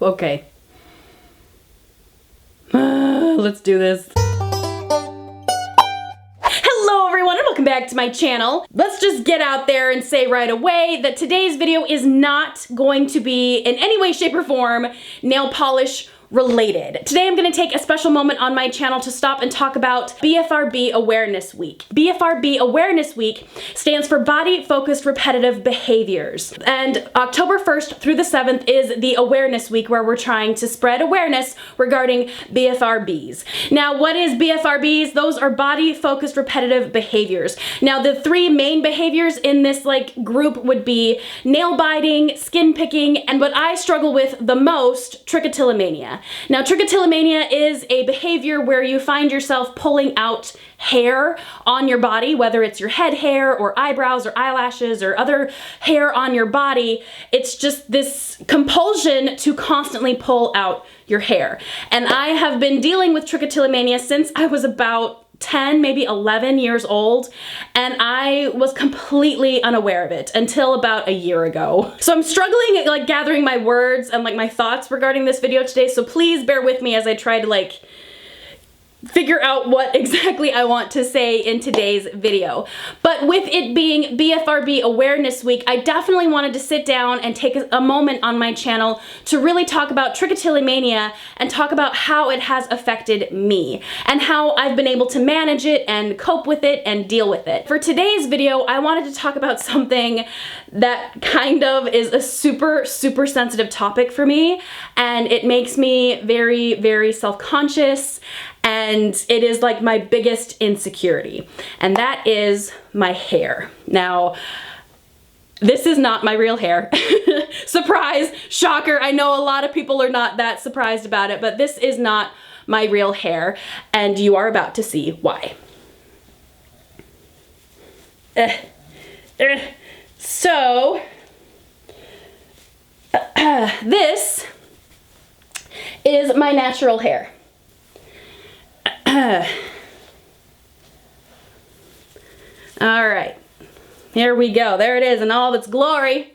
Okay. Let's do this. Hello everyone and welcome back to my channel. Let's just get out there and say right away that today's video is not going to be in any way, shape, or form nail polish related. Today I'm going to take a special moment on my channel to stop and talk about BFRB Awareness Week. BFRB Awareness Week stands for Body Focused Repetitive Behaviors. And October 1st through the 7th is the Awareness Week, where we're trying to spread awareness regarding BFRBs. Now, what is BFRBs? Those are Body Focused Repetitive Behaviors. Now, the three main behaviors in this group would be nail biting, skin picking, and what I struggle with the most, trichotillomania. Now, trichotillomania is a behavior where you find yourself pulling out hair on your body, whether it's your head hair or eyebrows or eyelashes or other hair on your body. It's just this compulsion to constantly pull out your hair. And I have been dealing with trichotillomania since I was about 10, maybe 11 years old, and I was completely unaware of it until about a year ago. So I'm struggling at gathering my words and my thoughts regarding this video today, so please bear with me as I try to figure out what exactly I want to say in today's video. But with it being BFRB Awareness Week, I definitely wanted to sit down and take a moment on my channel to really talk about trichotillomania and talk about how it has affected me and how I've been able to manage it and cope with it and deal with it. For today's video, I wanted to talk about something that kind of is a super sensitive topic for me, and it makes me very self-conscious. And it is my biggest insecurity, and that is my hair. Now, this is not my real hair. Surprise, shocker. I know a lot of people are not that surprised about it, but this is not my real hair, and you are about to see why. So, this is my natural hair. All right, here we go. There it is in all of its glory.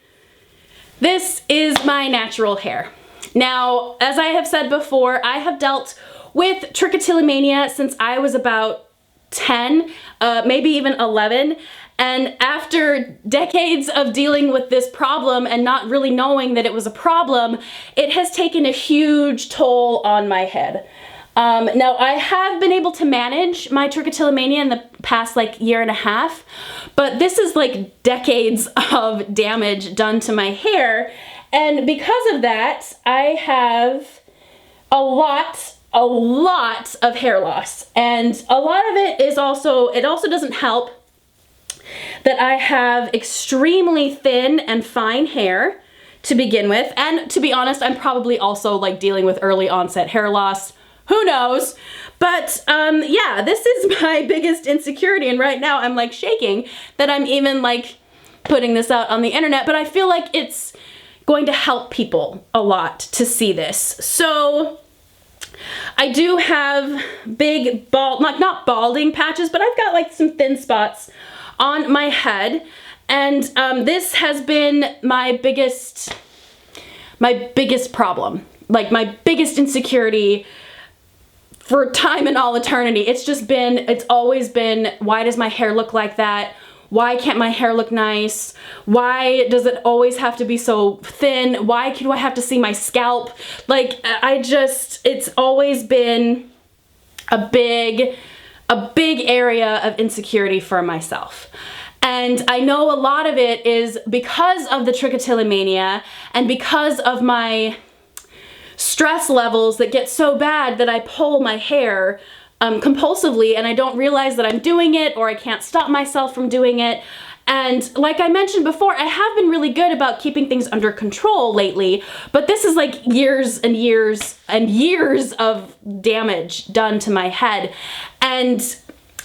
This is my natural hair. Now, as I have said before, I have dealt with trichotillomania since I was about 10, maybe even 11. And after decades of dealing with this problem and not really knowing that it was a problem, it has taken a huge toll on my head. Now, I have been able to manage my trichotillomania in the past year and a half, but this is decades of damage done to my hair, and because of that, I have a lot of hair loss, and a lot of it is also doesn't help that I have extremely thin and fine hair to begin with, and to be honest, I'm probably also dealing with early onset hair loss. Who knows? But yeah, this is my biggest insecurity, and right now I'm shaking that I'm even putting this out on the internet, but I feel like it's going to help people a lot to see this. So I do have big not balding patches, but I've got some thin spots on my head, and this has been my biggest problem, my biggest insecurity for time and all eternity. It's always been, why does my hair look like that? Why can't my hair look nice? Why does it always have to be so thin? Why do I have to see my scalp? It's always been a big area of insecurity for myself. And I know a lot of it is because of the trichotillomania and because of my stress levels that get so bad that I pull my hair compulsively, and I don't realize that I'm doing it, or I can't stop myself from doing it. And like I mentioned before, I have been really good about keeping things under control lately, but this is years and years and years of damage done to my head. And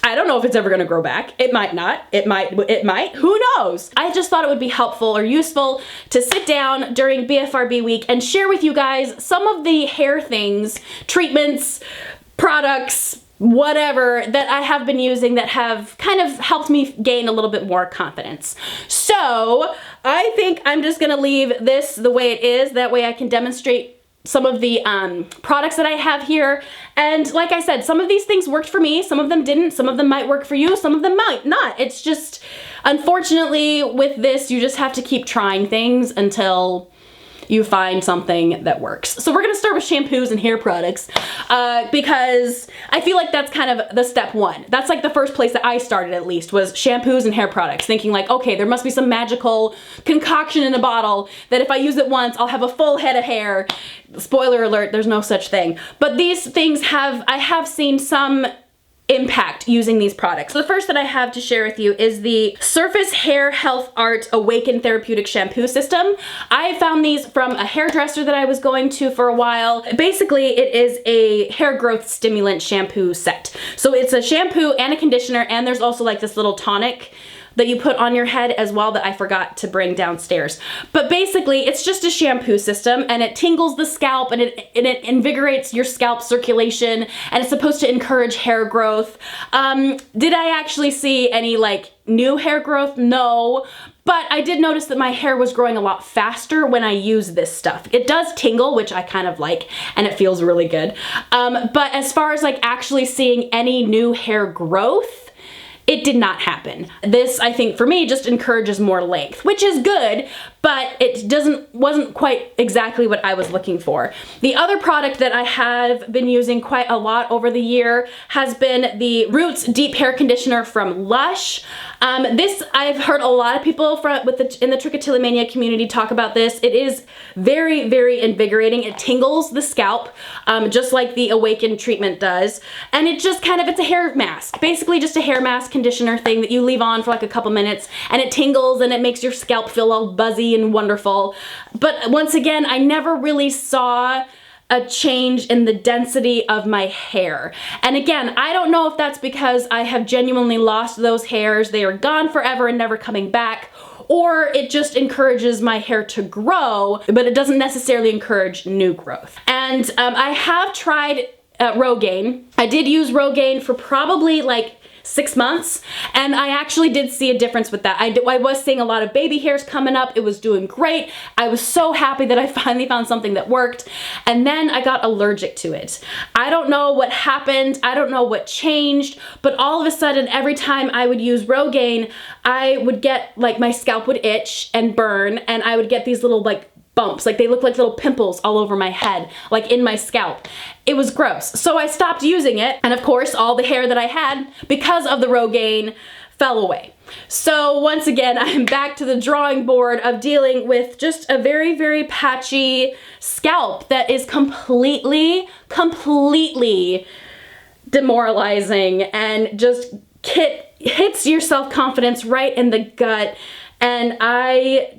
I don't know if it's ever gonna grow back. It might not. It might, who knows? I just thought it would be helpful or useful to sit down during BFRB week and share with you guys some of the hair things, treatments, products, whatever that I have been using that have kind of helped me gain a little bit more confidence. So I think I'm just gonna leave this the way it is. That way I can demonstrate some of the products that I have here. And like I said, some of these things worked for me, some of them didn't, some of them might work for you, some of them might not. It's just, unfortunately with this, you just have to keep trying things until you find something that works. So we're gonna start with shampoos and hair products because I feel like that's kind of the step one. That's like the first place that I started, at least, was shampoos and hair products, thinking like, okay, there must be some magical concoction in a bottle that if I use it once, I'll have a full head of hair. Spoiler alert, there's no such thing. But these things I have seen some impact using these products. So the first that I have to share with you is the Surface Hair Health Art Awaken Therapeutic Shampoo System. I found these from a hairdresser that I was going to for a while. Basically, it is a hair growth stimulant shampoo set. So it's a shampoo and a conditioner, and there's also like this little tonic that you put on your head as well that I forgot to bring downstairs. But basically, it's just a shampoo system, and it tingles the scalp, and it invigorates your scalp circulation, and it's supposed to encourage hair growth. Did I actually see any like new hair growth? No. But I did notice that my hair was growing a lot faster when I use this stuff. It does tingle, which I kind of like, and it feels really good. But as far as like actually seeing any new hair growth, it did not happen. This, I think, for me, just encourages more length, which is good, but it wasn't quite exactly what I was looking for. The other product that I have been using quite a lot over the year has been the Roots Deep Hair Conditioner from Lush. This, I've heard a lot of people in the Trichotillomania community talk about this. It is very, very invigorating. It tingles the scalp, just like the Awaken treatment does. And it just kind of, it's a hair mask. Basically just a hair mask conditioner thing that you leave on for like a couple minutes, and it tingles and it makes your scalp feel all buzzy and wonderful. But once again, I never really saw a change in the density of my hair. And again, I don't know if that's because I have genuinely lost those hairs, they are gone forever and never coming back, or it just encourages my hair to grow, but it doesn't necessarily encourage new growth. And I have tried Rogain. I did use Rogain for probably like 6 months, and I actually did see a difference with that. I was seeing a lot of baby hairs coming up. It was doing great. I was so happy that I finally found something that worked, and then I got allergic to it. I don't know what happened. I don't know what changed, but all of a sudden, every time I would use Rogain, I would get, like, my scalp would itch and burn, and I would get these little, like, bumps, like they look like little pimples all over my head, like in my scalp. It was gross. So I stopped using it, and of course all the hair that I had because of the Rogain fell away. So once again, I'm back to the drawing board of dealing with just a very, very patchy scalp that is completely demoralizing and just hits your self-confidence right in the gut. And I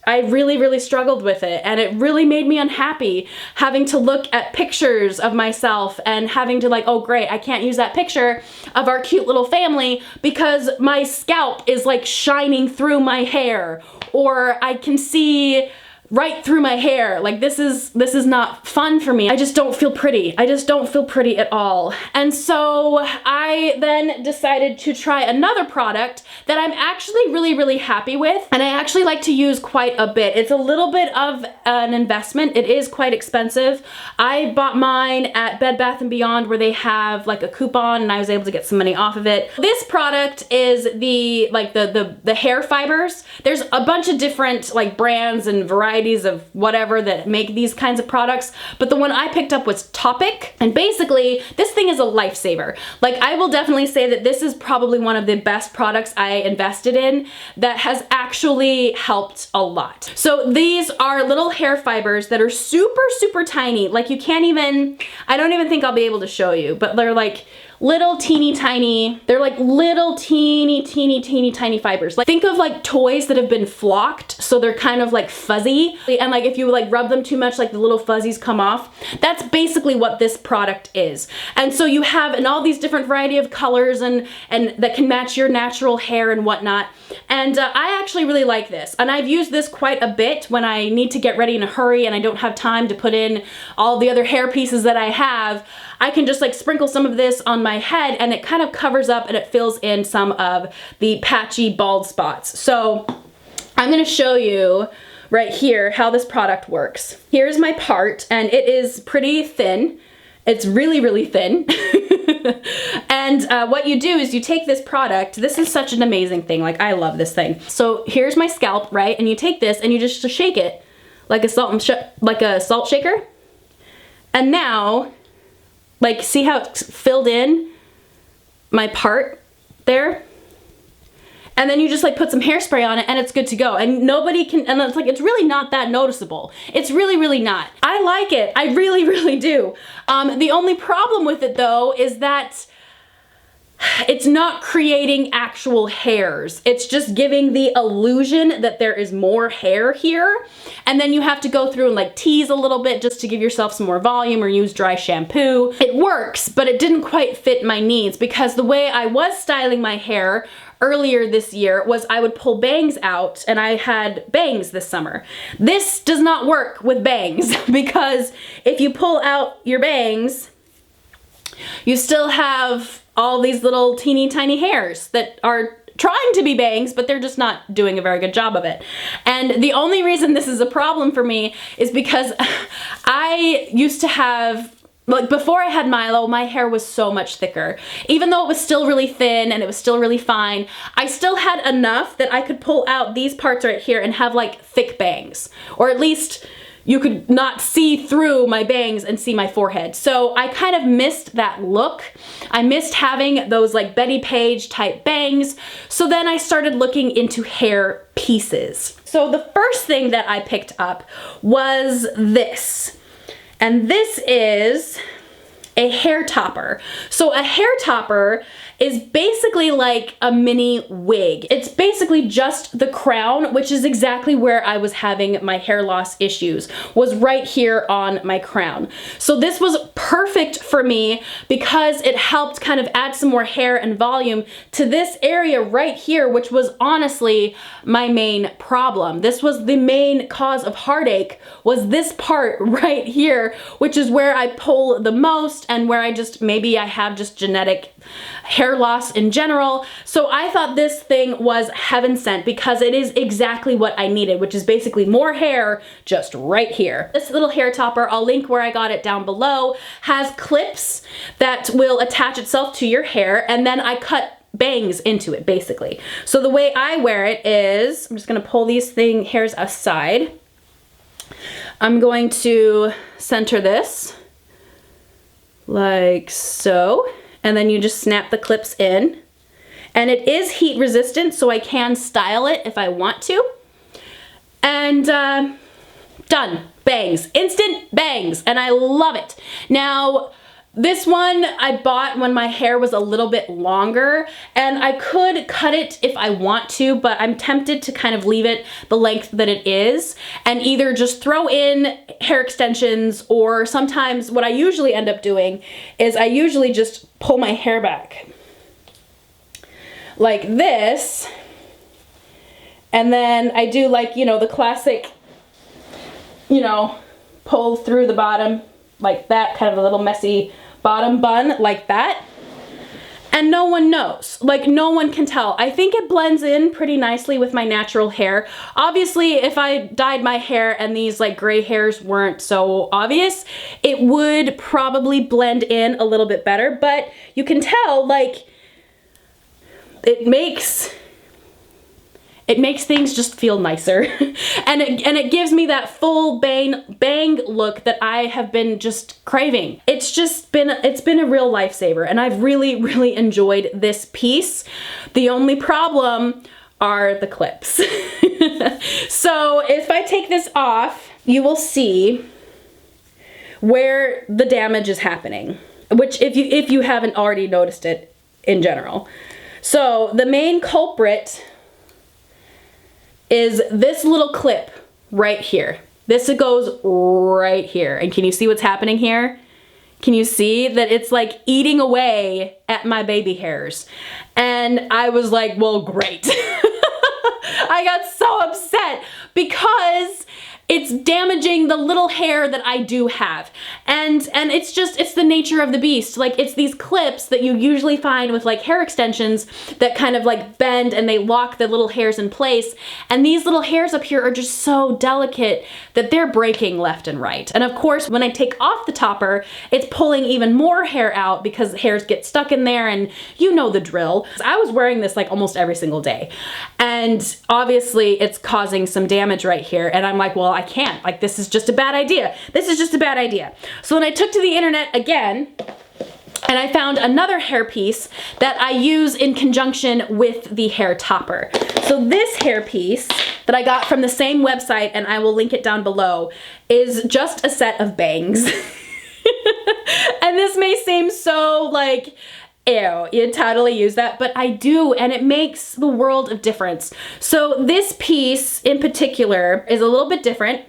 really, really struggled with it, and it really made me unhappy having to look at pictures of myself and having to like, oh great, I can't use that picture of our cute little family because my scalp is like shining through my hair, or I can see right through my hair. Like this is not fun for me. I just don't feel pretty. I just don't feel pretty at all. And so I then decided to try another product that I'm actually really, really happy with, and I actually like to use quite a bit. It's a little bit of an investment. It is quite expensive. I bought mine at Bed Bath & Beyond where they have like a coupon, and I was able to get some money off of it. This product is the hair fibers. There's a bunch of different like brands and varieties of whatever that make these kinds of products, but the one I picked up was Toppik, and basically this thing is a lifesaver. Like I will definitely say that this is probably one of the best products I invested in that has actually helped a lot. So these are little hair fibers that are super, super tiny. Like you can't even, I don't even think I'll be able to show you, but they're like little teeny tiny, they're like little teeny tiny fibers. Like think of like toys that have been flocked, so they're kind of like fuzzy, and like if you like rub them too much, like the little fuzzies come off. That's basically what this product is. And so you have in all these different variety of colors and that can match your natural hair and whatnot. And I actually really like this, and I've used this quite a bit when I need to get ready in a hurry and I don't have time to put in all the other hair pieces that I have. I can just like sprinkle some of this on my head, and it kind of covers up and it fills in some of the patchy bald spots. So I'm gonna show you right here how this product works. Here's my part, and it is pretty thin. It's really, really thin. And what you do is you take this product. This is such an amazing thing. Like, I love this thing. So here's my scalp, right? And you take this and you just shake it like a salt shaker. And now, like, see how it's filled in my part there? And then you just like put some hairspray on it and it's good to go. And nobody can, and it's like, it's really not that noticeable. It's really, really not. I like it. I really, really do. The only problem with it though is that it's not creating actual hairs. It's just giving the illusion that there is more hair here. And then you have to go through and like tease a little bit just to give yourself some more volume, or use dry shampoo. It works, but it didn't quite fit my needs, because the way I was styling my hair earlier this year was I would pull bangs out, and I had bangs this summer. This does not work with bangs because if you pull out your bangs, you still have all these little teeny tiny hairs that are trying to be bangs, but they're just not doing a very good job of it. And the only reason this is a problem for me is because I used to have, like, before I had Milo, my hair was so much thicker. Even though it was still really thin and it was still really fine, I still had enough that I could pull out these parts right here and have like thick bangs. Or at least you could not see through my bangs and see my forehead. So I kind of missed that look. I missed having those like Betty Page type bangs. So then I started looking into hair pieces. So the first thing that I picked up was this. And this is a hair topper. So a hair topper is basically like a mini wig. It's basically just the crown, which is exactly where I was having my hair loss issues, was right here on my crown. So this was perfect for me because it helped kind of add some more hair and volume to this area right here, which was honestly my main problem. This was the main cause of heartache, was this part right here, which is where I pull the most and where I just, maybe I have just genetic hair loss in general. So I thought this thing was heaven sent because it is exactly what I needed, which is basically more hair just right here. This little hair topper, I'll link where I got it down below, has clips that will attach itself to your hair, and then I cut bangs into it basically. So the way I wear it is, I'm just gonna pull these hairs aside. I'm going to center this like so. And then you just snap the clips in. And it is heat resistant, so I can style it if I want to. And done. Bangs. Instant bangs. And I love it. Now, this one I bought when my hair was a little bit longer, and I could cut it if I want to, but I'm tempted to kind of leave it the length that it is and either just throw in hair extensions, or sometimes what I usually end up doing is I usually just pull my hair back like this, and then I do like, you know, the classic, you know, pull through the bottom like that, kind of a little messy bottom bun like that, and no one knows, like no one can tell. I think it blends in pretty nicely with my natural hair. Obviously, if I dyed my hair and these like gray hairs weren't so obvious, it would probably blend in a little bit better, but you can tell like it makes things just feel nicer. and it gives me that full bang look that I have been just craving. It's been a real lifesaver, and I've really, really enjoyed this piece. The only problem are the clips. So if I take this off, you will see where the damage is happening, which if you haven't already noticed it in general. So the main culprit is this little clip right here. This goes right here. And can you see what's happening here? Can you see that it's like eating away at my baby hairs? And I was like, well, great. I got so upset because it's damaging the little hair that I do have. And it's the nature of the beast. Like, it's these clips that you usually find with like hair extensions that kind of like bend and they lock the little hairs in place. And these little hairs up here are just so delicate that they're breaking left and right. And of course, when I take off the topper, it's pulling even more hair out because hairs get stuck in there, and you know the drill. I was wearing this like almost every single day. And obviously it's causing some damage right here. And I'm like, well, I can't. Like, this is just a bad idea. This is just a bad idea. So then I took to the internet again, and I found another hair piece that I use in conjunction with the hair topper. So this hair piece that I got from the same website, and I will link it down below, is just a set of bangs. And this may seem so like, ew, you totally use that, but I do, and it makes the world of difference. So this piece in particular is a little bit different.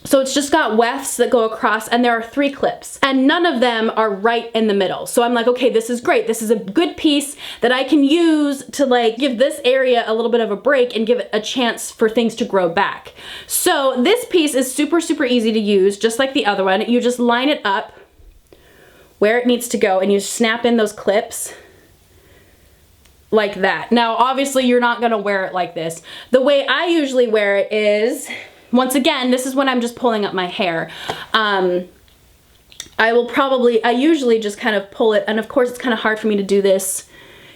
So it's just got wefts that go across, and there are 3 clips, and none of them are right in the middle. So I'm like, okay, this is great. This is a good piece that I can use to like give this area a little bit of a break and give it a chance for things to grow back. So this piece is super, super easy to use, just like the other one. You just line it up where it needs to go, and you snap in those clips like that. Now, obviously you're not gonna wear it like this. The way I usually wear it is, once again, this is when I'm just pulling up my hair. I usually just kind of pull it, and of course it's kind of hard for me to do this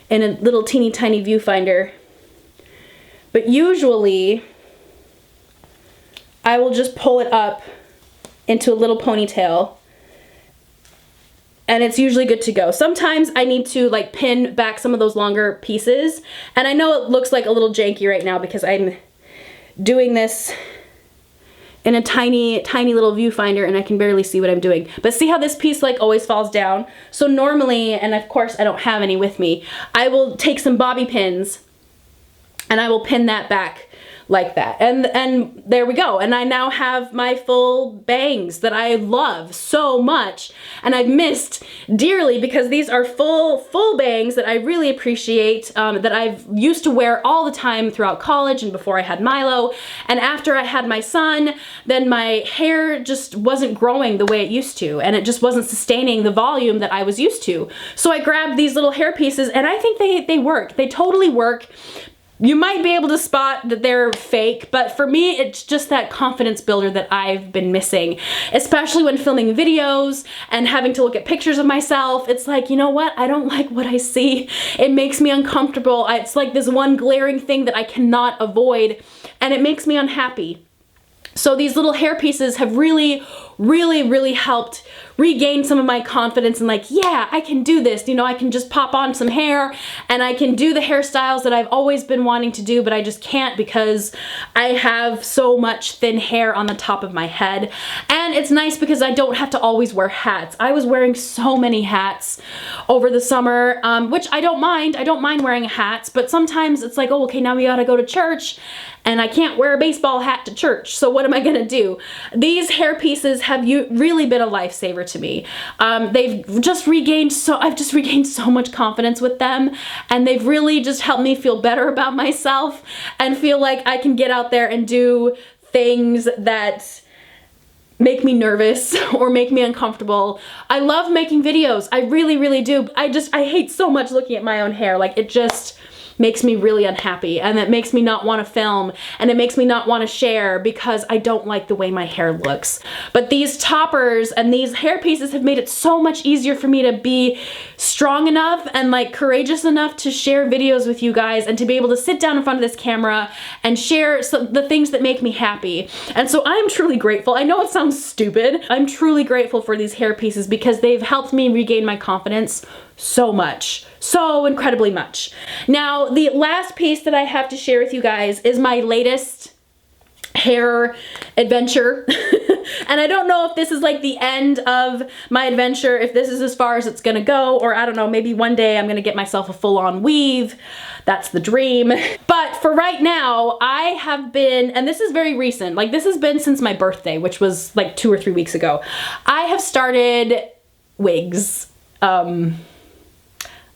in a little teeny tiny viewfinder. But usually I will just pull it up into a little ponytail, and it's usually good to go. Sometimes I need to like pin back some of those longer pieces, and I know it looks like a little janky right now because I'm doing this in a tiny, tiny little viewfinder and I can barely see what I'm doing. But see how this piece like always falls down? So normally, and of course I don't have any with me, I will take some bobby pins and I will pin that back like that. And there we go. And I now have my full bangs that I love so much and I've missed dearly, because these are full bangs that I really appreciate, that I've used to wear all the time throughout college and before I had Milo. And after I had my son, then my hair just wasn't growing the way it used to, and it just wasn't sustaining the volume that I was used to. So I grabbed these little hair pieces, and I think they work. They totally work. You might be able to spot that they're fake, but for me, it's just that confidence builder that I've been missing, especially when filming videos and having to look at pictures of myself. It's like, you know what? I don't like what I see. It makes me uncomfortable. It's like this one glaring thing that I cannot avoid, and it makes me unhappy. So these little hair pieces have really, really, really helped regain some of my confidence and like, yeah, I can do this. You know, I can just pop on some hair and I can do the hairstyles that I've always been wanting to do, but I just can't because I have so much thin hair on the top of my head. And it's nice because I don't have to always wear hats. I was wearing so many hats over the summer, which I don't mind. I don't mind wearing hats, but sometimes it's like, oh, okay, now we gotta go to church and I can't wear a baseball hat to church. So what am I gonna do? These hair pieces have really been a lifesaver to me. I've just regained so much confidence with them, and they've really just helped me feel better about myself and feel like I can get out there and do things that make me nervous or make me uncomfortable. I love making videos. I really, really do. I hate so much looking at my own hair. Like, it just makes me really unhappy, and it makes me not want to film, and it makes me not want to share because I don't like the way my hair looks. But these toppers and these hair pieces have made it so much easier for me to be strong enough and like courageous enough to share videos with you guys and to be able to sit down in front of this camera and share the things that make me happy. And so I'm truly grateful. I know it sounds stupid. I'm truly grateful for these hair pieces because they've helped me regain my confidence so much. So incredibly much. Now, the last piece that I have to share with you guys is my latest hair adventure. And I don't know if this is like the end of my adventure, if this is as far as it's gonna go, or I don't know, maybe one day I'm gonna get myself a full-on weave. That's the dream. But for right now, I have been, and this is very recent, like this has been since my birthday, which was like 2 or 3 weeks ago. I have started wigs.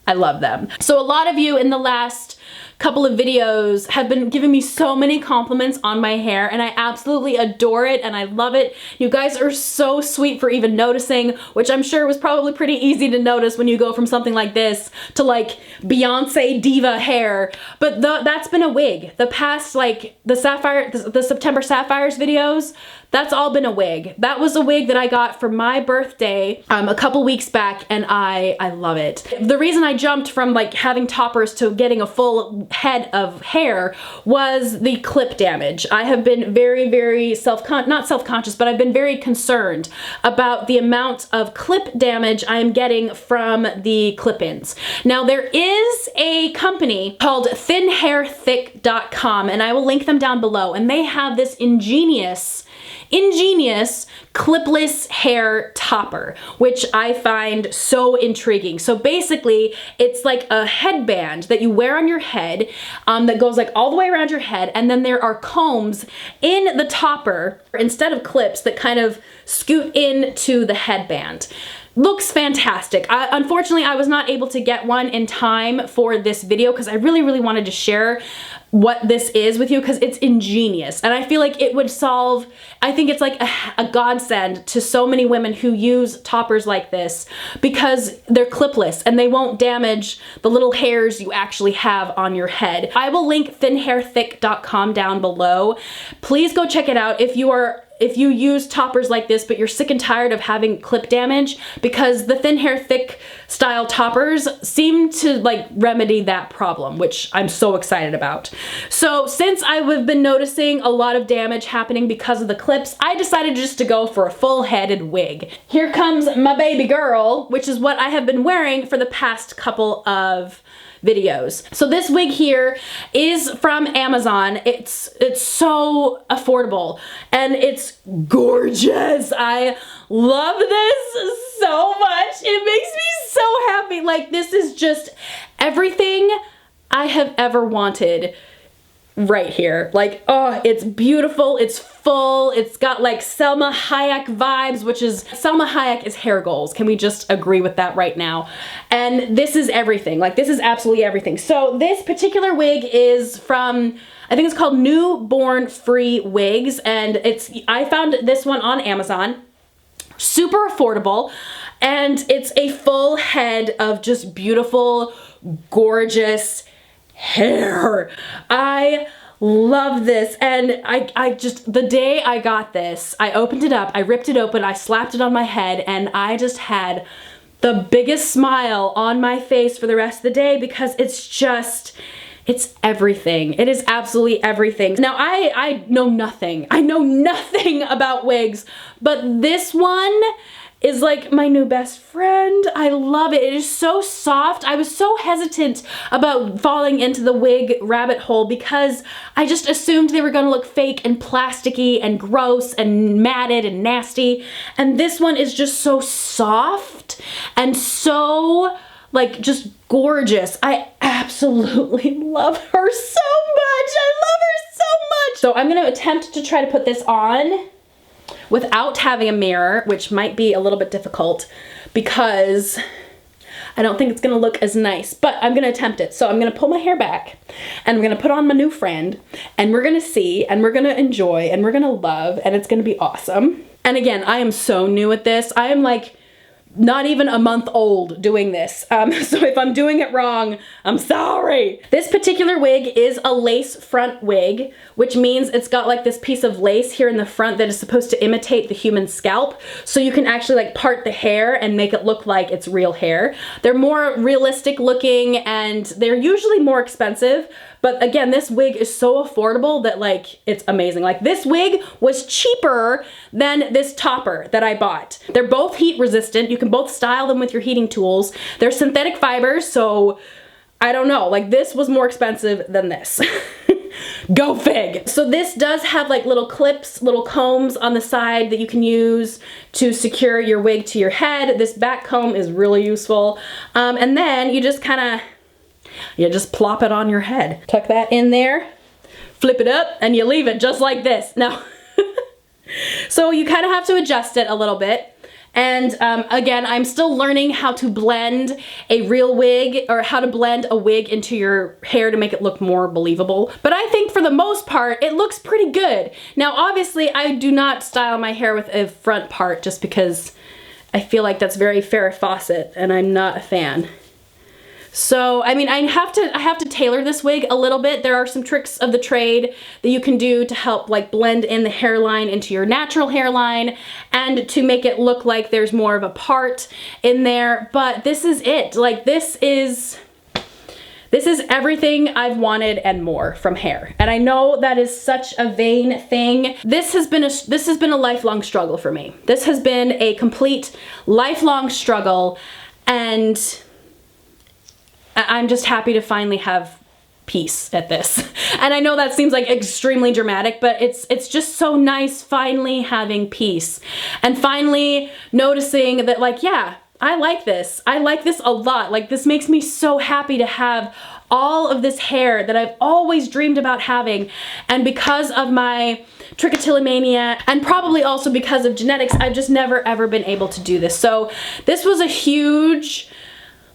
I love them. So a lot of you in the last couple of videos have been giving me so many compliments on my hair, and I absolutely adore it and I love it. You guys are so sweet for even noticing, which I'm sure was probably pretty easy to notice when you go from something like this to like Beyonce diva hair. But that's been a wig. The past, like the September Sapphires videos, that's all been a wig. That was a wig that I got for my birthday a couple weeks back, and I love it. The reason I jumped from like having toppers to getting a full head of hair was the clip damage. I have been very, very not self-conscious, but I've been very concerned about the amount of clip damage I am getting from the clip-ins. Now there is a company called thinhairthick.com, and I will link them down below, and they have this ingenious clipless hair topper, which I find so intriguing. So basically, it's like a headband that you wear on your head that goes like all the way around your head, and then there are combs in the topper instead of clips that kind of scoot into the headband. Looks fantastic. Unfortunately, I was not able to get one in time for this video because I really, really wanted to share what this is with you because it's ingenious, and I feel like it would solve, I think it's like a godsend to so many women who use toppers like this because they're clipless and they won't damage the little hairs you actually have on your head. I will link thinhairthick.com down below. Please go check it out if you use toppers like this but you're sick and tired of having clip damage, because the Thin Hair Thick style toppers seem to like remedy that problem, which I'm so excited about. So since I've been noticing a lot of damage happening because of the clips, I decided just to go for a full-headed wig. Here comes my baby girl, which is what I have been wearing for the past couple of videos. So this wig here is from Amazon. It's so affordable and it's gorgeous. I love this so much. It makes me so happy. Like, this is just everything I have ever wanted right here. Like, oh, it's beautiful, it's full, it's got like Selma Hayek vibes, which is, Selma Hayek is hair goals. Can we just agree with that right now? And this is everything. Like, this is absolutely everything. So this particular wig is from, I think it's called Born Free Wigs, and I found this one on Amazon. Super affordable, and it's a full head of just beautiful, gorgeous hair. I love this, and I just, the day I got this, I opened it up, I ripped it open, I slapped it on my head, and I just had the biggest smile on my face for the rest of the day because it's just, it's everything. It is absolutely everything. Now I know nothing. I know nothing about wigs, but this one is like my new best friend. I love it. It is so soft. I was so hesitant about falling into the wig rabbit hole because I just assumed they were gonna look fake and plasticky and gross and matted and nasty. And this one is just so soft and so like just gorgeous. I absolutely love her so much. I love her so much. So I'm gonna attempt to try to put this on without having a mirror, which might be a little bit difficult because I don't think it's gonna look as nice, but I'm gonna attempt it. So I'm gonna pull my hair back and I'm gonna put on my new friend and we're gonna see and we're gonna enjoy and we're gonna love and it's gonna be awesome. And again, I am so new at this. I am like not even a month old doing this. So if I'm doing it wrong, I'm sorry. This particular wig is a lace front wig, which means it's got like this piece of lace here in the front that is supposed to imitate the human scalp. So you can actually like part the hair and make it look like it's real hair. They're more realistic looking and they're usually more expensive. But again, this wig is so affordable that like, it's amazing. Like, this wig was cheaper than this topper that I bought. They're both heat resistant. You can both style them with your heating tools. They're synthetic fibers, so I don't know, like this was more expensive than this. Go fig. So this does have like little clips, little combs on the side that you can use to secure your wig to your head. This back comb is really useful. And then you just kind of, you just plop it on your head. Tuck that in there, flip it up, and you leave it just like this. Now, so you kind of have to adjust it a little bit. And again, I'm still learning how to blend a real wig, or how to blend a wig into your hair to make it look more believable. But I think for the most part, it looks pretty good. Now, obviously, I do not style my hair with a front part just because I feel like that's very Farrah Fawcett and I'm not a fan. So, I mean, I have to tailor this wig a little bit. There are some tricks of the trade that you can do to help like blend in the hairline into your natural hairline and to make it look like there's more of a part in there. But this is it. Like, this is everything I've wanted and more from hair. And I know that is such a vain thing. This has been a lifelong struggle for me. This has been a complete lifelong struggle, and I'm just happy to finally have peace at this. And I know that seems like extremely dramatic, but it's just so nice finally having peace and finally noticing that, like, yeah, I like this. I like this a lot. Like, this makes me so happy to have all of this hair that I've always dreamed about having. And because of my trichotillomania, and probably also because of genetics, I've just never ever been able to do this. So this was a huge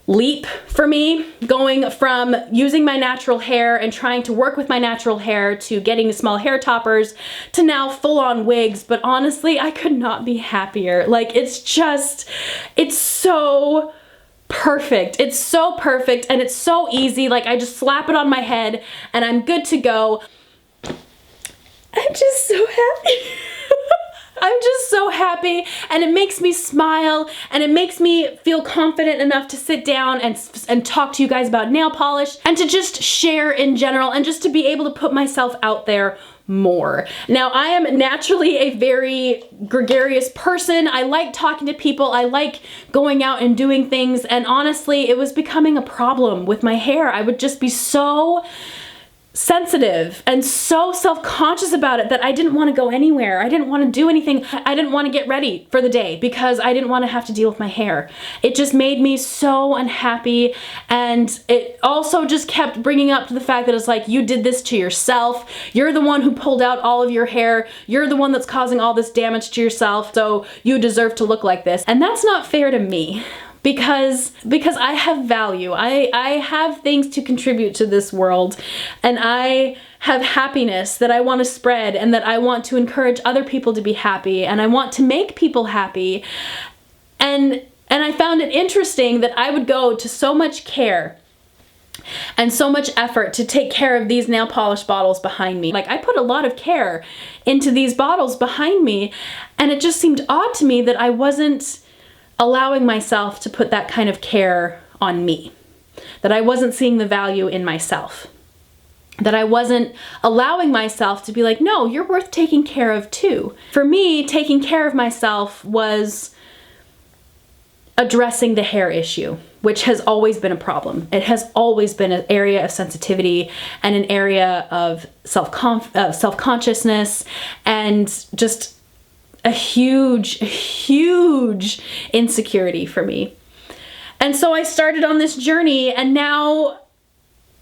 leap for me, going from using my natural hair and trying to work with my natural hair to getting small hair toppers to now full-on wigs. But honestly, I could not be happier. Like, it's so perfect. It's so perfect and it's so easy. Like, I just slap it on my head and I'm good to go. I'm just so happy. I'm just so happy, and it makes me smile, and it makes me feel confident enough to sit down and talk to you guys about nail polish and to just share in general and just to be able to put myself out there more. Now, I am naturally a very gregarious person. I like talking to people. I like going out and doing things, and honestly, it was becoming a problem with my hair. I would just be so sensitive and so self-conscious about it that I didn't want to go anywhere. I didn't want to do anything. I didn't want to get ready for the day because I didn't want to have to deal with my hair. It just made me so unhappy, and it also just kept bringing up to the fact that it's like, you did this to yourself. You're the one who pulled out all of your hair. You're the one that's causing all this damage to yourself, so you deserve to look like this. And that's not fair to me. Because I have value. I have things to contribute to this world, and I have happiness that I want to spread, and that I want to encourage other people to be happy, and I want to make people happy. And I found it interesting that I would go to so much care and so much effort to take care of these nail polish bottles behind me. Like, I put a lot of care into these bottles behind me, and it just seemed odd to me that I wasn't allowing myself to put that kind of care on me, that I wasn't seeing the value in myself, that I wasn't allowing myself to be like, no, you're worth taking care of too. For me, taking care of myself was addressing the hair issue, which has always been a problem. It has always been an area of sensitivity and an area of self-consciousness and just a huge insecurity for me. And so I started on this journey, and now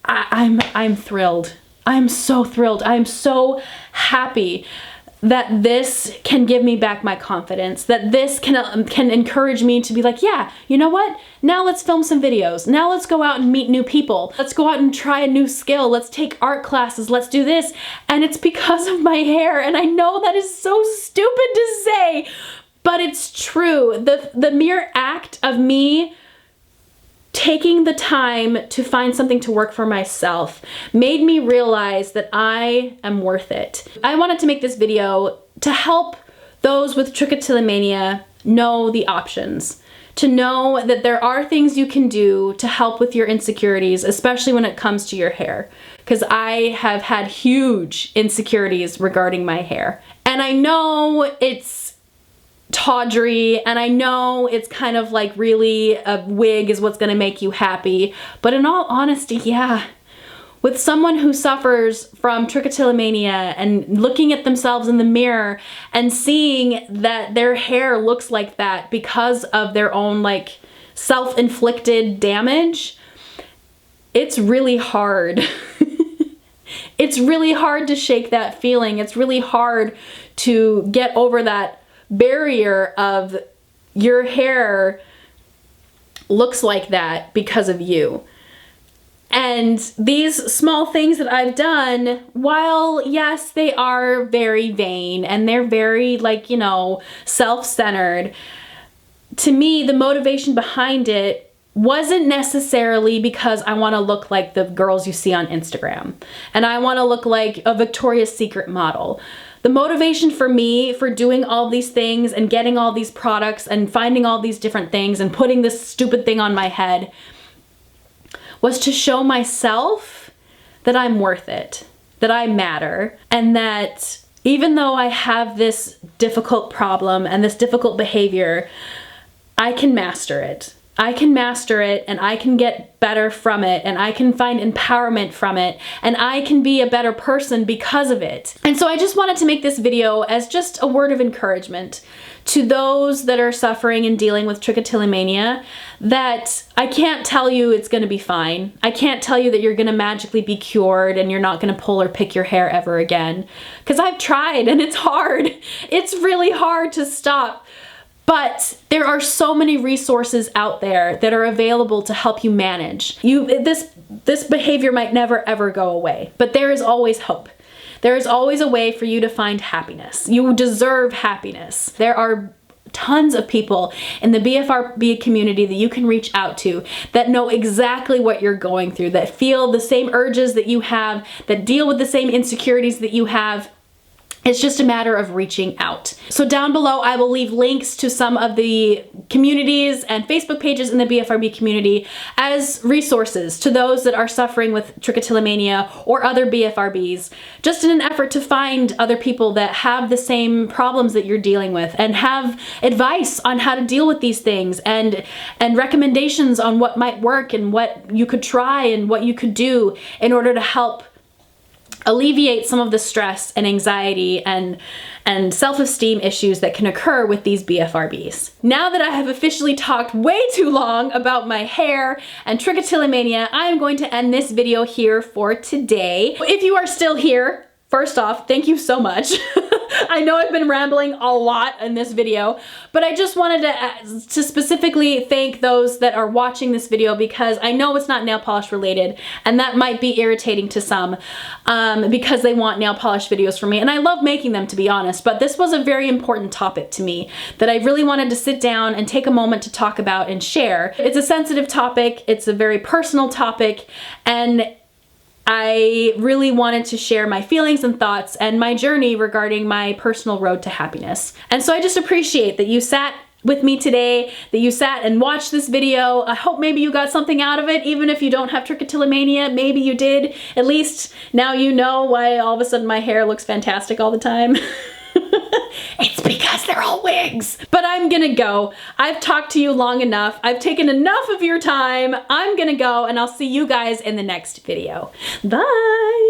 I'm thrilled. I'm so thrilled. I'm so happy that this can give me back my confidence, that this can encourage me to be like, yeah, you know what? Now let's film some videos. Now let's go out and meet new people. Let's go out and try a new skill. Let's take art classes. Let's do this. And it's because of my hair. And I know that is so stupid to say, but it's true. The mere act of me taking the time to find something to work for myself made me realize that I am worth it. I wanted to make this video to help those with trichotillomania know the options, to know that there are things you can do to help with your insecurities, especially when it comes to your hair. Because I have had huge insecurities regarding my hair. And I know it's tawdry, and I know it's kind of like really a wig is what's gonna make you happy, but in all honesty, yeah, with someone who suffers from trichotillomania and looking at themselves in the mirror and seeing that their hair looks like that because of their own like self-inflicted damage, it's really hard. It's really hard to shake that feeling. It's really hard to get over that barrier of your hair looks like that because of you. And these small things that I've done, while yes, they are very vain and they're very, like, you know, self-centered, to me, the motivation behind it wasn't necessarily because I want to look like the girls you see on Instagram and I want to look like a Victoria's Secret model. The motivation for me for doing all these things and getting all these products and finding all these different things and putting this stupid thing on my head was to show myself that I'm worth it, that I matter, and that even though I have this difficult problem and this difficult behavior, I can master it. I can master it and I can get better from it and I can find empowerment from it and I can be a better person because of it. And so I just wanted to make this video as just a word of encouragement to those that are suffering and dealing with trichotillomania, that I can't tell you it's gonna be fine. I can't tell you that you're gonna magically be cured and you're not gonna pull or pick your hair ever again. Because I've tried and it's hard. It's really hard to stop. But there are so many resources out there that are available to help you manage. This behavior might never ever go away, but there is always hope. There is always a way for you to find happiness. You deserve happiness. There are tons of people in the BFRB community that you can reach out to that know exactly what you're going through, that feel the same urges that you have, that deal with the same insecurities that you have. It's just a matter of reaching out. So down below, I will leave links to some of the communities and Facebook pages in the BFRB community as resources to those that are suffering with trichotillomania or other BFRBs, just in an effort to find other people that have the same problems that you're dealing with and have advice on how to deal with these things and recommendations on what might work and what you could try and what you could do in order to help alleviate some of the stress and anxiety and self-esteem issues that can occur with these BFRBs. Now that I have officially talked way too long about my hair and trichotillomania, I am going to end this video here for today. If you are still here, first off, thank you so much. I know I've been rambling a lot in this video, but I just wanted to specifically thank those that are watching this video because I know it's not nail polish related and that might be irritating to some because they want nail polish videos from me, and I love making them, to be honest, but this was a very important topic to me that I really wanted to sit down and take a moment to talk about and share. It's a sensitive topic, it's a very personal topic, and I really wanted to share my feelings and thoughts and my journey regarding my personal road to happiness. And so I just appreciate that you sat with me today, that you sat and watched this video. I hope maybe you got something out of it, even if you don't have trichotillomania. Maybe you did. At least now you know why all of a sudden my hair looks fantastic all the time. It's because they're all wigs. But I'm gonna go. I've talked to you long enough. I've taken enough of your time. I'm gonna go and I'll see you guys in the next video. Bye.